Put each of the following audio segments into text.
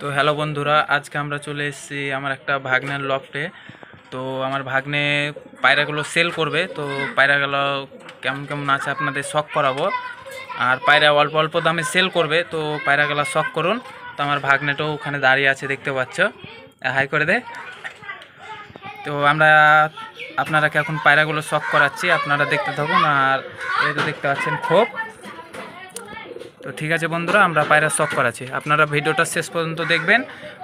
তো হ্যালো বন্ধুরা, আজকে আমরা চলে এসেছি আমার একটা ভাগ্নের লফটে। তো আমার ভাগ্নে পায়রাগুলো সেল করবে। তো পায়রাগুলো কেমন কেমন আছে আপনাদের শখ করাবো। আর পায়রা অল্প অল্প দামে সেল করবে, তো পায়রাগুলো শখ করুন। তো আমার ভাগ্নেটাও ওখানে দাঁড়িয়ে আছে, দেখতে পাচ্ছ, হাই করে দে। তো আমরা আপনারাকে এখন পায়রাগুলো শখ করাচ্ছি, আপনারা দেখতে থাকুন। আর এই তো দেখতে পাচ্ছেন খোপ। তো ঠিক আছে বন্ধুরা, আমরা পায়রা শখ করাচ্ছি, আপনারা ভিডিওটা শেষ পর্যন্ত দেখবেন।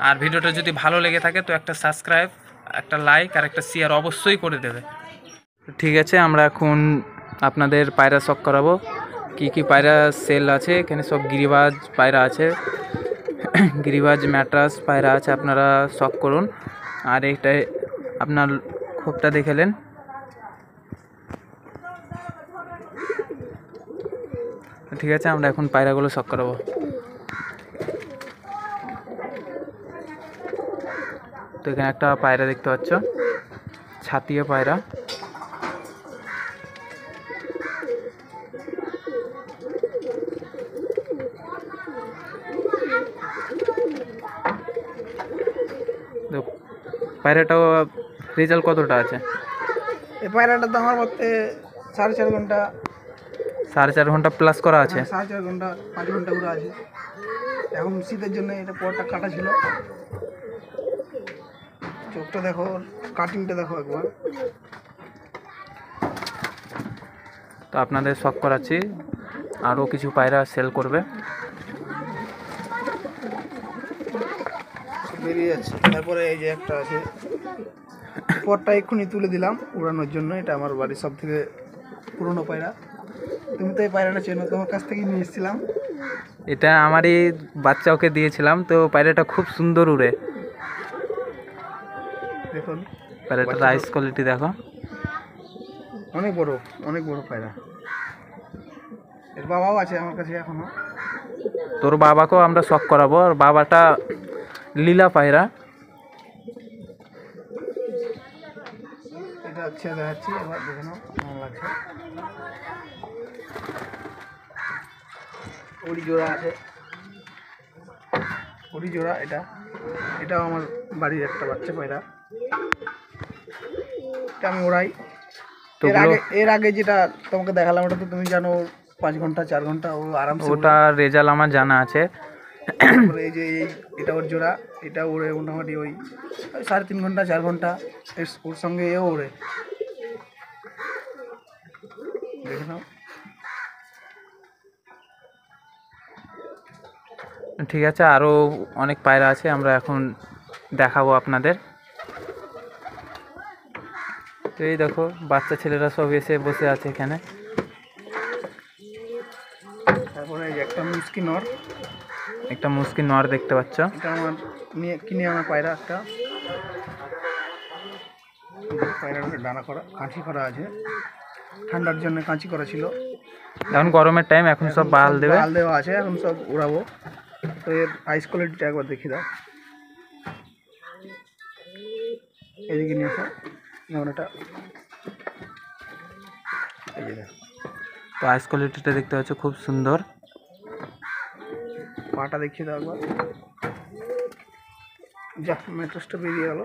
আর ভিডিওটা যদি ভালো লেগে থাকে তো একটা সাবস্ক্রাইব, একটা লাইক আর একটা শেয়ার অবশ্যই করে দেবে। ঠিক আছে, আমরা এখন আপনাদের পায়রা শখ করাবো। কি কি পায়রা সেল আছে এখানে, সব গিরিবাজ পায়রা আছে, গিরিবাজ ম্যাট্রাস পায়রা আছে, আপনারা শখ করুন। আর এইটাই আপনার খোপটা দেখেলেন। ঠিক আছে, আমরা এখন পায়রাগুলো শখ করাবো। তো এখানে একটা পায়রা দেখতে পাচ্ছ, ছাতিয়া পায়রা। তো পায়রাটাও রেজাল্ট কতটা আছে? এই পায়রাটা তো আমার মতে 4.5 ঘন্টা, 4.5 ঘন্টা প্লাস করা আছে। 4.5 ঘন্টা 5 ঘন্টা উড়ে আছে। এখন শীতের জন্য এটা পরটা কাটা ছিল। চোখটা দেখো, কাটিংটা দেখো একবার। তো আপনাদের শখ করাচ্ছি, আরও কিছু পায়রা সেল করবে। বেরিয়ে যাচ্ছে। তারপরে এই যে একটা আছে, পরটা এক্ষুনি তুলে দিলাম উড়ানোর জন্য। এটা আমার বাড়ির সব থেকে পুরনো পায়রা। তুমি তো এই পায়রাটা চেনো, তোমার কাছ থেকেই নিয়ে এসেছিলাম। এটা আমারই বাচ্চাকে দিয়েছিলাম। তো পায়রাটা খুব সুন্দর উড়ে। দেখুন পায়রাটার রাইস কোয়ালিটি দেখো, অনেক বড়, অনেক বড় পায়রা। এর বাবাও আছে আমার কাছে এখনো। তোর বাবাকেও আমরা শখ করাবো। আর বাবাটা লীলা পায়রা। এটা হচ্ছে দেখাচ্ছি, এবার দেখে নাও কেমন লাগছে। ওড়ি জোড়া আছে, ওড়ি জোড়া। এটাও আমার বাড়ির একটা বাচ্চা পায়রা। এটা আমি ওড়াই। এর আগে যেটা তোমাকে দেখালাম ওটা তো তুমি জানো, 5 ঘন্টা 4 ঘন্টা ও আরামসে। ওটা রেজাল্ট আমার জানা আছে। এই যে এটা ওর জোড়া, এটা ওড়ে মোটামুটি ওই 3.5 ঘন্টা 4 ঘন্টা। ওর সঙ্গে এও ওড়ে, দেখে নাও। ঠিক আছে, আরও অনেক পায়রা আছে, আমরা এখন দেখাবো আপনাদের। তো এই দেখো, বাচ্চা ছেলেরা সব এসে বসে আছে এখানে। তারপরে এই যে একটা মুস্কি নর, একটা মুস্কি নর দেখতে পাচ্ছ। এটা আমার কিনে আনা পায়রা একটা। পায়রাটা ডানা করা, কাঁচি করা আছে, ঠান্ডার জন্য কাঁচি করা ছিল। এখন গরমের টাইম, এখন সব বাল দেবে। বাল দেওয়া আছে, এখন সব উড়াবো। তো এর আইস কোয়ালিটিটা একবার দেখিয়ে দাও। এদিকে নিয়ে আসো, যেমন এটা, এই যে দেখো। তো আইস কোয়ালিটিটা দেখতে পাচ্ছ, খুব সুন্দর। পাটা দেখিয়ে দাও একবার। যা, ম্যাট্রেসটা বেরিয়ে গেল।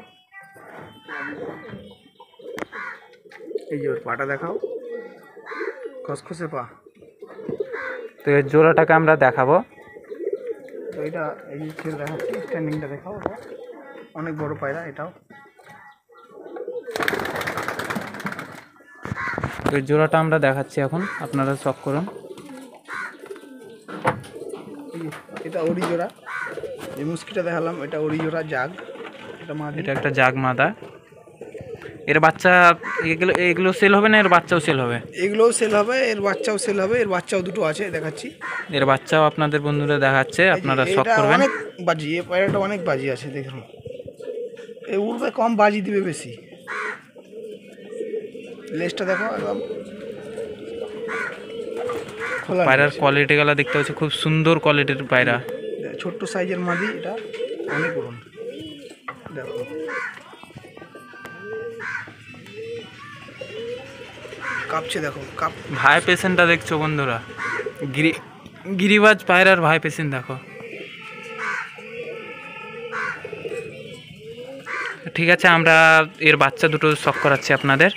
এই যে ওর পাটা দেখাও, খসখসে পা। তো এর জোড়াটাকে আমরা দেখাবো। তো এটা এই যে দেখাচ্ছি, স্ট্যান্ডিংটা দেখাও। অনেক বড় পায়রা এটাও। তো এর জোড়াটা আমরা দেখাচ্ছি এখন, আপনারা শখ করুন। এটা ওড়ি জোড়া, এই মুস্কিটা দেখালাম, এটা ওড়ি জোড়া জাগ। এটা একটা জাগ মাদা। এর বাচ্চা, এগুলো সেল হবে না? এর বাচ্চাও সেল হবে? এগুলোও সেল হবে, এর বাচ্চাও সেল হবে। এর বাচ্চাও দুটো আছে, দেখাচ্ছি। এর বাচ্চাও আপনাদের বন্ধুরা দেখাচ্ছে, আপনারা শখ করবেন। অনেক বাজি, এই পায়রাটা অনেক বাজি আছে, দেখুন। এ উড়বে কম, বাজি দিবে বেশি। লেজটা দেখো একদম খোলা। পায়রার কোয়ালিটিগুলো দেখতে পাচ্ছি, খুব সুন্দর কোয়ালিটির পায়রা। ছোট্ট সাইজের মাদি, এটা অনেক উড়ন। দেখো কাঁপছে, দেখো কাপ। ভাই পেশেন্টটা দেখছো বন্ধুরা, গিরিবাজ পায়রার ভাই পেশেন্ট দেখো। ঠিক আছে, আমরা এর বাচ্চা দুটো শখ করাচ্ছি আপনাদের।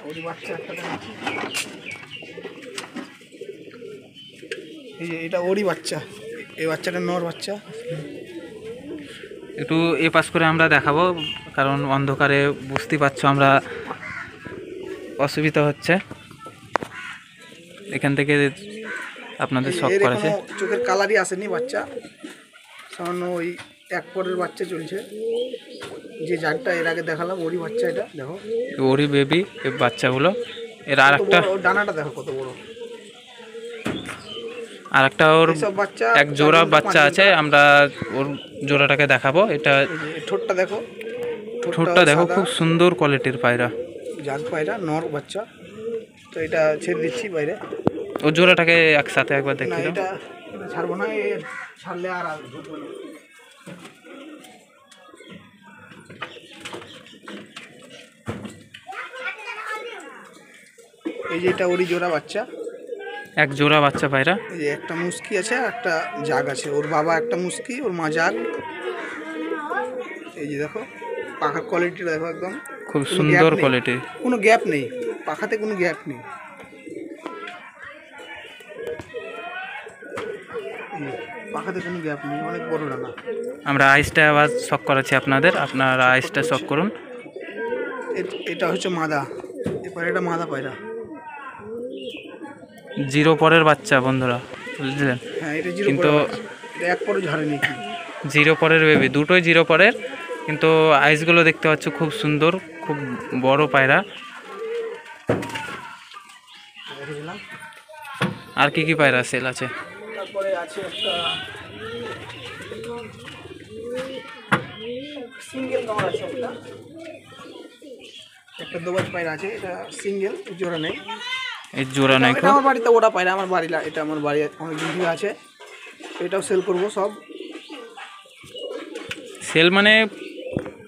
ওরই বাচ্চা একটা দেখাচ্ছি। এই যে এটা ওরই বাচ্চা, এই বাচ্চাটা নর বাচ্চা। একটু এ পাশ করে আমরা দেখাবো, কারণ অন্ধকারে বুঝতে পারছো আমরা, অসুবিধা হচ্ছে। এখান থেকে আপনাদের শখ এর করেছে। এখনো চোখের কালারই আসেনি বাচ্চা, সামান্য ওই এক পরের বাচ্চা চলছে। যে জাতটা এর আগে দেখালাম ওরই বাচ্চা, এটা দেখো ওরই বেবি এই বাচ্চাগুলো। এর আর একটা, ওর ডানাটা দেখো কত বড়। আর একটা ওর এইসব বাচ্চা এক জোড়া বাচ্চা আছে, আমরা ওর জোড়াটাকে দেখাবো। এটা এই যে ঠোঁটটা দেখো, ঠোঁটটা দেখো, সাদা, খুব সুন্দর কোয়ালিটির পায়রা। জাত পায়রা, নর বাচ্চা। তো এটা ছেড়ে দিচ্ছি বাইরে। ওর জোড়াটাকে একসাথে একবার না দেখি দাও। এটা এটা ছাড়বো না, এ ছাড়লে আর ঢুকবো না। এই যে এটা ওরই জোড়া বাচ্চা। এক জোড়া বাচ্চা পায়রা। এই যে একটা মুস্কি আছে আর একটা জাগ আছে, ওর বাবা একটা মুস্কি, ওর মা জাগ। এই যে দেখো পাখার কোয়ালিটিটা দেখো, একদম খুব কোনো সুন্দর gap নেই, কোয়ালিটি। কোনো গ্যাপ নেই পাখাতে, কোনো গ্যাপ নেই। পাখাতে কোনো গ্যাপ নেই, অনেক বড় ডানা। আমরা আইসটা আবার শখ করাচ্ছি আপনাদের, আপনারা আইসটা শখ করুন। এটা হচ্ছে মাদা, এরপরে এটা মাদা পায়রা। জিরো পরের বাচ্চা বন্ধুরা, বুঝলেন? হ্যাঁ এটা জিরো কিন্তু পরের বাচ্চা, এটা এক পরে ঝাড়েনি কি। জিরো পরের বেবি, দুটোই জিরো পরের, কিন্তু আইসগুলো দেখতে পাচ্ছ খুব সুন্দর, খুব বড় পায়রা। রেখে দিলাম। আর কি কি পায়রা সেল আছে? তারপরে আছে একটা সিঙ্গেল কামার আছে, একটা দোবাজ পায়রা আছে, এটা সিঙ্গেল, জোড়া নেই। এই জোড়া নাই এটা আমার বাড়িতে ওটা পায়রা, আমার বাড়ি এটা আমার বাড়ি অনেক দিন থেকে আছে। এটাও সেল করবো সব। সেল মানে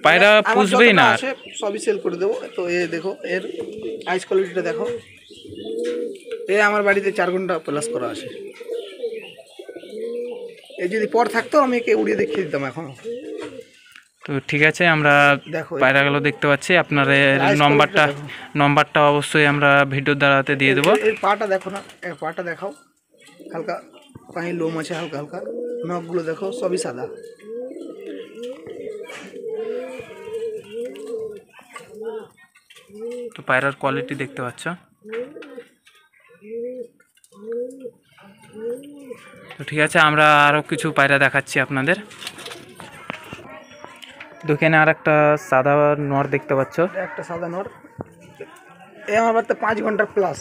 পায়রা আমার পুষবেই যতটা না। আছে সবই সেল করে দেবো। তো এ দেখো এর আইস কোয়ালিটিটা দেখো, এ আমার বাড়িতে 4 ঘন্টা প্লাস করা আছে। এই যদি পর থাকতো আমি একে উড়িয়ে দেখিয়ে দিতাম এখন। তো ঠিক আছে, আমরা দেখো পায়রাগুলো দেখতে পাচ্ছি। আপনাদের Rice নম্বরটা quality টা নম্বরটা অবশ্যই আমরা ভিডিওর দ্বারাতে দিয়ে দেবো। এর পাটা দেখো না, এর পাটা দেখাও, হালকা পায়ে লোম আছে, হালকা হালকা। নখগুলো দেখো সবই সাদা। তো পায়রার কোয়ালিটি দেখতে পাচ্ছ। তো ঠিক আছে, আমরা আরও কিছু পায়রা দেখাচ্ছি আপনাদের। দোকানে আর একটা সাদা নর দেখতে পাচ্ছ। একটা সাদা নর, এ আমার বাড়িতে 5 ঘন্টার প্লাস।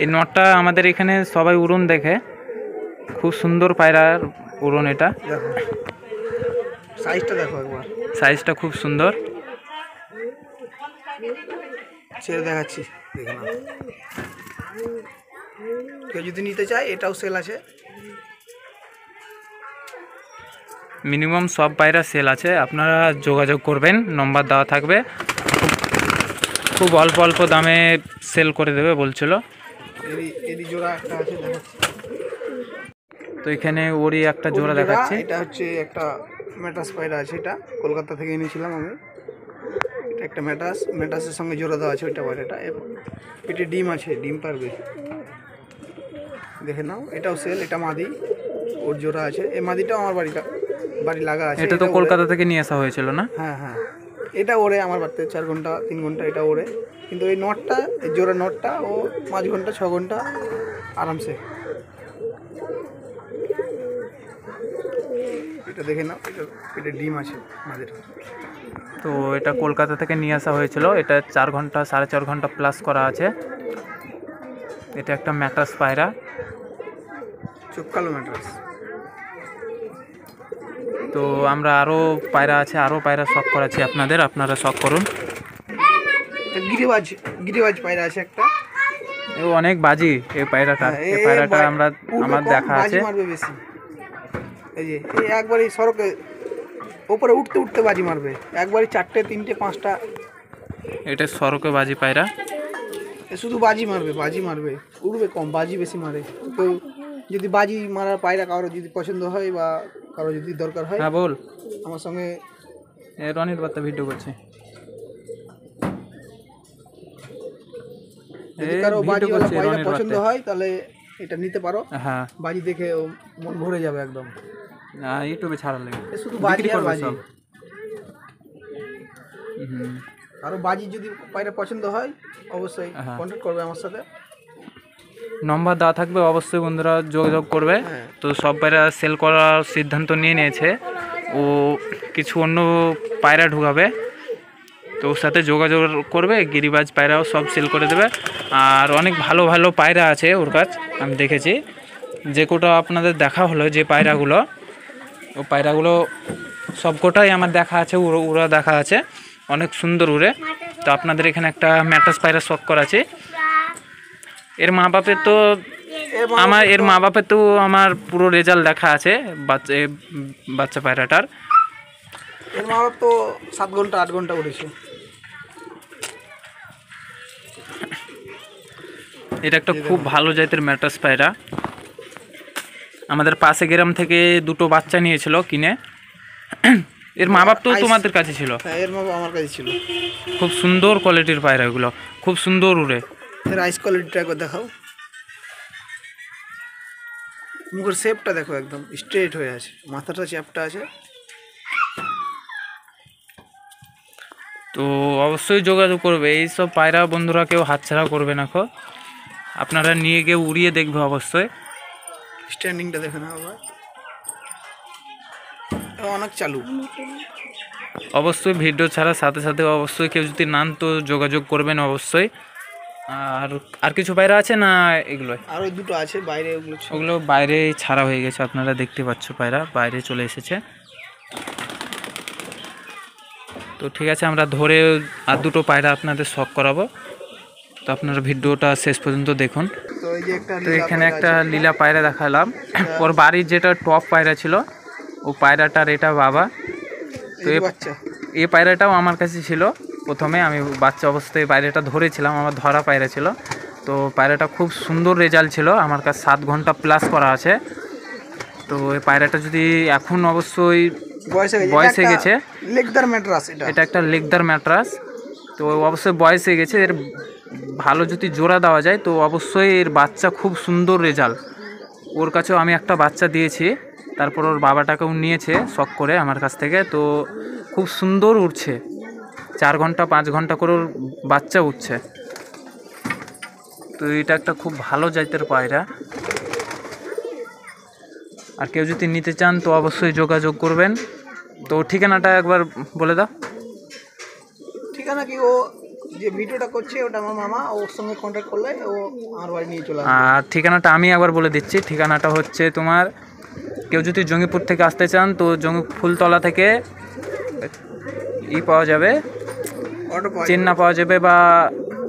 এই নরটা আমাদের এখানে সবাই উড়ন দেখে, খুব সুন্দর পায়রার উড়ন। এটা দেখো সাইজটা দেখো একবার, সাইজটা খুব সুন্দর। ছেড়ে দেখাচ্ছি, দেখে নাও। কেউ যদি নিতে চায় এটাও সেল আছে। মিনিমাম সব পায়রা সেল আছে, আপনারা যোগাযোগ করবেন, নম্বর দেওয়া থাকবে। খুব অল্প অল্প দামে সেল করে দেবে বলছিল। এরই জোড়া একটা আছে দেখাচ্ছি। তো এখানে ওরই একটা জোড়া দেখাচ্ছে। এটা হচ্ছে একটা ম্যাটাস পায়রা আছে, এটা কলকাতা থেকে এনেছিলাম আমি। এটা একটা ম্যাটাসের সঙ্গে জোড়া দেওয়া আছে ওইটা পায়রাটা। পেটে ডিম আছে, ডিম পারবে, দেখে নাও। এটাও সেল, এটা মাদি, ওর জোড়া আছে। এই মাদিটাও আমার বাড়ি লাগা আছে। এটা তো কলকাতা থেকে নিয়ে আসা হয়েছিল না? হ্যাঁ হ্যাঁ, এটা ওড়ে আমার বাড়িতে 4 ঘন্টা 3 ঘন্টা এটা ওড়ে। কিন্তু এই নটটা, এই জোড়া নটটা ও 5 ঘন্টা 6 ঘন্টা আরামসে। এটা দেখে নাও, এটা ডিম আছে মাদের। তো এটা কলকাতা থেকে নিয়ে আসা হয়েছিল। এটা 4 ঘন্টা 4.5 ঘন্টা প্লাস করা আছে। এটা একটা ম্যাটাস পায়রা, চোখ কালো ম্যাটাস। তো আমরা আরও পায়রা আছে, আরও পায়রা শখ করাচ্ছি আপনাদের, আপনারা শখ করুন। গিরিবাজ পায়রা আছে একটা, ও অনেক বাজি এই পায়রাটা। হ্যাঁ, এই পায়রাটা আমরা আমার দেখা আছে। মারবে বেশি। এই যে এই একবারই সড়কে ওপরে উঠতে উঠতে বাজি মারবে, একবারই 4টে 3টে 5টা। এটা সরকে বাজি পায়রা, শুধু বাজি মারবে, উড়বে কম, বাজি বেশি মারে। তো যদি বাজি মারার পায়রা কারো যদি পছন্দ হয় বা কারো যদি দরকার হয়, হ্যাঁ বল। আমার সঙ্গে রনির বার্তা ভিডিও করছে। যদি কারো ভিডিও বাজিওয়ালা করছে পায়রা রনির পছন্দ বার্তা। হয় তাহলে এটা নিতে পারো। হ্যাঁ, বাজি দেখে মন ভরে যাবে একদম। ইউটিউবে ছাড়া লাগে, এ শুধু বাজি বিক্রি আর করবে বাজি। সব। হুম, আরো বাজি যদি পায়রা পছন্দ হয় অবশ্যই হ্যাঁ। কন্ট্যাক্ট করবে আমার সাথে। নম্বর দেওয়া থাকবে, অবশ্যই বন্ধুরা যোগাযোগ করবে। হ্যাঁ। তো সব পায়রা সেল করার সিদ্ধান্ত নিয়ে নিয়েছে, ও কিছু অন্য পায়রা ঢুকাবে, তো ওর সাথে যোগাযোগ করবে, গিরিবাজ পায়রাও সব সেল করে দেবে। আর অনেক ভালো ভালো পায়রা আছে ওর কাছ, আমি দেখেছি। যে কোটা আপনাদের দেখা হলো, যে পায়রাগুলো, ও পায়রাগুলো সবকটাই আমার দেখা আছে, উড়া দেখা আছে, অনেক সুন্দর উড়ে। তো আপনাদের এখানে একটা ম্যাটাস পায়রা শখ করা আছে। এর মা বাপের তো এর মা বাপের তো আমার পুরো রেজাল্ট দেখা আছে বাচ্চা পায়রাটার। এর মা বাপ তো 7 ঘন্টা 8 ঘন্টা উড়েছে। এটা একটা খুব ভালো জাতের ম্যাটাস পায়রা। আমাদের পাশে গ্রাম থেকে দুটো বাচ্চা নিয়েছিল কিনে। এর মা বাপ তো তোমাদের কাছে ছিল। হ্যাঁ, এর মা বাপ আমার কাছে ছিল। খুব সুন্দর কোয়ালিটির পায়রা, এগুলো খুব সুন্দর উড়ে। এর আইস কোয়ালিটিটা একবার দেখাও। মুখের শেপটা দেখো, একদম স্ট্রেট হয়ে আছে, মাথাটা চ্যাপটা আছে। তো অবশ্যই যোগাযোগ করবে। এইসব পায়রা বন্ধুরা কেউ হাতছাড়া করবে না, আপনারা নিয়ে গিয়ে উড়িয়ে দেখবে অবশ্যই। স্ট্যান্ডিংটা দেখে না আবার, অনেক চালু। অবশ্যই ভিডিও ছাড়ার সাথে সাথে অবশ্যই কেউ যদি নান তো যোগাযোগ করবেন অবশ্যই। আর কিছু পায়রা আছে না এগুলোই? আর ওই দুটো আছে বাইরে, ওগুলো বাইরে ছাড়া হয়ে গেছে, আপনারা দেখতে পাচ্ছ পায়রা বাইরে চলে এসেছে। তো ঠিক আছে, আমরা ধরে আর দুটো পায়রা আপনাদের শখ করাবো। তো আপনারা ভিডিওটা শেষ পর্যন্ত দেখুন। তো এই যে একটা তো এখানে একটা লীলা পায়রা দেখালাম, ওর বাড়ির যেটা টপ পায়রা ছিল, ও পায়রাটার এটা বাবা। তো বাচ্চা, এই পায়রাটাও আমার কাছে ছিল। প্রথমে আমি বাচ্চা অবস্থায় পায়রাটা ধরেছিলাম, আমার ধরা পায়রা ছিল। তো পায়রাটা খুব সুন্দর রেজাল্ট ছিল, আমার কাছে 7 ঘন্টা প্লাস করা আছে। তো এই পায়রাটা যদি এখন অবশ্যই বয়স হয়ে গেছে, লেগদার ম্যাট্রাস, এটা একটা লেগদার ম্যাট্রাস। তো অবশ্যই বয়স হয়ে গেছে, এর ভালো যদি জোড়া দেওয়া যায় তো অবশ্যই এর বাচ্চা খুব সুন্দর রেজাল্ট। ওর কাছেও আমি একটা বাচ্চা দিয়েছি, তারপর ওর বাবাটাকেও নিয়েছে শখ করে আমার কাছ থেকে। তো খুব সুন্দর উঠছে, 4 ঘন্টা 5 ঘন্টা করে ওর বাচ্চা উঠছে। তো এটা একটা খুব ভালো জাতের পায়রা। আর কেউ যদি নিতে চান তো অবশ্যই যোগাযোগ করবেন। তো ঠিকানাটা একবার বলে দাও। ঠিকানা কি, ও যে ভিডিওটা করছে ওটা আমার মামা, ওর সঙ্গে কন্ট্যাক্ট করলে ও আমার বাড়ি নিয়ে চলে আসবে। আর ঠিকানাটা আমি একবার বলে দিচ্ছি। ঠিকানাটা হচ্ছে তোমার, কেউ যদি জঙ্গিপুর থেকে আসতে চান তো ফুলতলা থেকে পাওয়া যাবে, চেন্না পাওয়া যাবে বা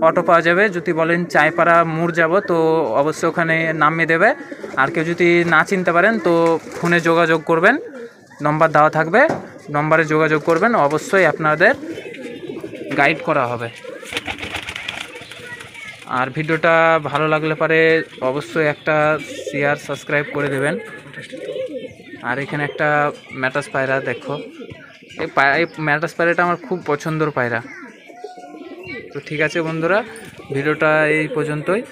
অটো পাওয়া যাবে। যদি বলেন চায়পাড়া মোড় যাব তো অবশ্যই ওখানে নামিয়ে দেবে। আর কেউ যদি না চিনতে পারেন তো ফোনে যোগাযোগ করবেন, নম্বর দেওয়া থাকবে, নম্বরে যোগাযোগ করবেন, অবশ্যই আপনাদের গাইড করা হবে। আর ভিডিওটা ভালো লাগলে পারে অবশ্যই একটা শেয়ার সাবস্ক্রাইব করে দেবেন। আর এখানে একটা ম্যাটাস পায়রা দেখো, এই ম্যাটাস পায়রাটা আমার খুব পছন্দের পায়রা। তো ঠিক আছে বন্ধুরা, ভিডিওটা এই পর্যন্তই।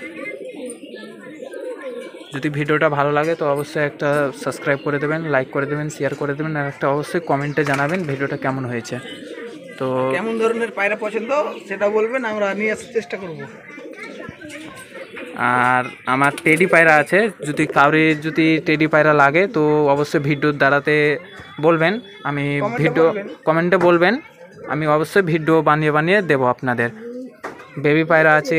যদি ভিডিওটা ভালো লাগে তো অবশ্যই একটা সাবস্ক্রাইব করে দেবেন, লাইক করে দেবেন, শেয়ার করে দেবেন, আর একটা অবশ্যই কমেন্টে জানাবেন ভিডিওটা কেমন হয়েছে। তো কেমন ধরনের পায়রা পছন্দ সেটা বলবেন, আমরা নিয়ে আসার চেষ্টা করব। আর আমার টেডি পায়রা আছে, যদি যদি টেডি পায়রা লাগে তো অবশ্যই ভিডিওর দ্বারাতে বলবেন, আমি কমেন্টে বলবেন, আমি অবশ্যই ভিডিও বানিয়ে দেবো আপনাদের। বেবি পায়রা আছে,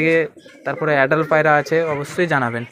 তারপরে অ্যাডাল্ট পায়রা আছে, অবশ্যই জানাবেন।